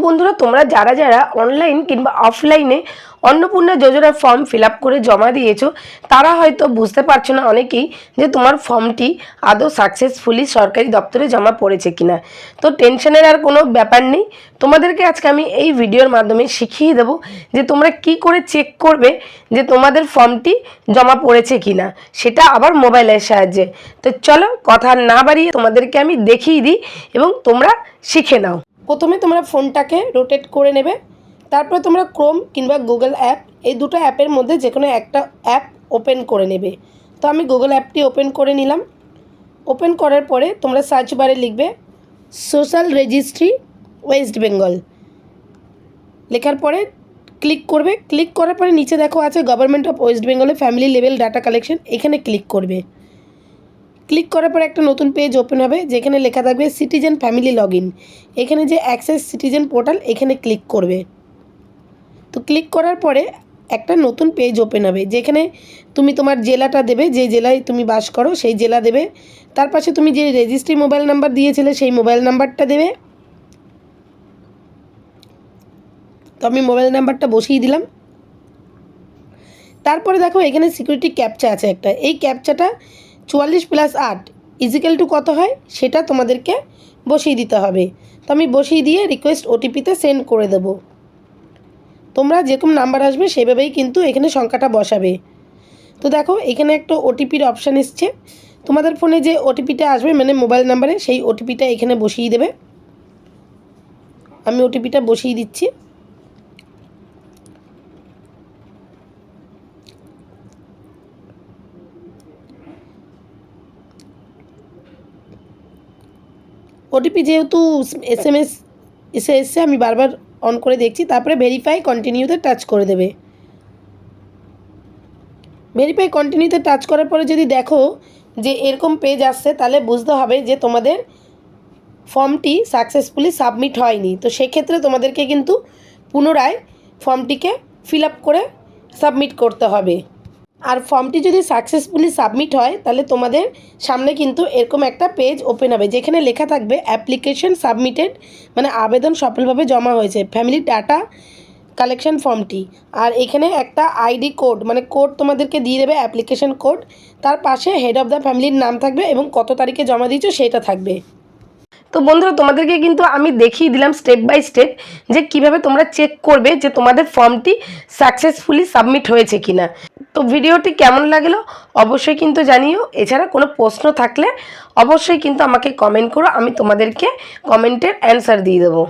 বন্ধুরা তোমরা যারা যারা অনলাইন কিংবা অফলাইনে অন্নপূর্ণা যোজনার ফর্ম ফিল আপ করে জমা দিয়েছো তারা হয়তো বুঝতে পারছো না অনেকেই যে তোমার ফর্মটি আদৌ সাকসেসফুলি সরকারি দপ্তরে জমা পড়েছে কিনা। তো টেনশনের আর কোনো ব্যাপার নেই, তোমাদেরকে আজকে আমি এই ভিডিওর মাধ্যমে শিখিয়ে দেবো যে তোমরা কি করে চেক করবে যে তোমাদের ফর্মটি জমা পড়েছে কিনা, সেটা আবার মোবাইলের সাহায্যে। তো চলো কথা না বাড়িয়ে তোমাদেরকে আমি দেখিয়ে দিই এবং তোমরা শিখে নাও। প্রথমে তোমরা ফোনটাকে রোটেট করে নেবে, তারপরে তোমরা ক্রোম কিংবা গুগল অ্যাপ এই দুটো অ্যাপের মধ্যে যে কোনো একটা অ্যাপ ওপেন করে নেবে। তো আমি গুগল অ্যাপটি ওপেন করে নিলাম। ওপেন করার পরে তোমরা সার্চ বারে লিখবে সোশ্যাল রেজিস্ট্রি ওয়েস্ট বেঙ্গল, লেখার পরে ক্লিক করবে। ক্লিক করার পরে নিচে দেখো আছে গভর্নমেন্ট অফ ওয়েস্ট বেঙ্গলের ফ্যামিলি লেভেল ডাটা কালেকশন, এখানে ক্লিক করবে। ক্লিক করার পরে একটা নতুন পেজ ওপেন হবে যেখানে লেখা থাকবে সিটিজেন ফ্যামিলি লগ ইন, এখানে যে অ্যাক্সেস সিটিজেন পোর্টাল এখানে ক্লিক করবে। তো ক্লিক করার পরে একটা নতুন পেজ ওপেন হবে যেখানে তুমি তোমার জেলাটা দেবে, যে জেলায় তুমি বাস করো সেই জেলা দেবে। তার পাশে তুমি যে রেজিস্ট্রি মোবাইল নাম্বার দিয়েছিলে সেই মোবাইল নাম্বারটা দেবে। তো আমি মোবাইল নাম্বারটা বসিয়ে দিলাম। তারপরে দেখো এখানে সিকিউরিটি ক্যাপচা আছে একটা, এই ক্যাপচাটা 44+8 = কত হয় সেটা তোমাদেরকে বসিয়ে দিতে হবে। তো আমি বসিয়ে দিয়ে রিকোয়েস্ট ওটিপিতে সেন্ড করে দেব। তোমরা যেরকম নাম্বার আসবে সেভাবেই কিন্তু এখানে সংখ্যাটা বসাবে। তো দেখো এখানে একটা ওটিপির অপশান এসছে, তোমাদের ফোনে যে ওটিপিটা আসবে মানে মোবাইল নাম্বারে সেই ওটিপিটা এখানে বসিয়ে দেবে। আমি ওটিপিটা বসিয়ে দিচ্ছি। ওটিপি যেহেতু SMS এসে আমি বারবার অন করে দেখছি। তারপরে ভেরিফাই কন্টিনিউতে টাচ করে দেবে। ভেরিফাই কন্টিনিউতে টাচ করার পরে যদি দেখো যে এরকম পেজ আসছে তাহলে বুঝতে হবে যে তোমাদের ফর্মটি সাকসেসফুলি সাবমিট হয়নি। তো সেক্ষেত্রে তোমাদেরকে কিন্তু পুনরায় ফর্মটিকে ফিল আপ করে সাবমিট করতে হবে। আর ফর্মটি যদি সাকসেসফুলি সাবমিট হয় তাহলে তোমাদের সামনে কিন্তু এরকম একটা পেজ ওপেন হবে যেখানে লেখা থাকবে অ্যাপ্লিকেশন সাবমিটেড, মানে আবেদন সফলভাবে জমা হয়েছে ফ্যামিলি ডাটা কালেকশন ফর্মটি। আর এখানে একটা আইডি কোড মানে কোড তোমাদেরকে দিয়ে দেবে, অ্যাপ্লিকেশন কোড। তার পাশে হেড অফ দ্য ফ্যামিলির নাম থাকবে এবং কত তারিখে জমা দিয়েছো সেটা থাকবে। তো বন্ধুরা তোমাদেরকে কিন্তু আমি দেখিয়ে দিলাম স্টেপ বাই স্টেপ যে কিভাবে তোমরা চেক করবে যে তোমাদের ফর্মটি সাকসেসফুলি সাবমিট হয়েছে কিনা। তো ভিডিওটি কেমন লাগলো অবশ্যই কিন্তু জানিও। এছাড়া কোনো প্রশ্ন থাকলে অবশ্যই কিন্তু আমাকে কমেন্ট করো, আমি তোমাদেরকে কমেন্টের অ্যান্সার দিয়ে দেবো।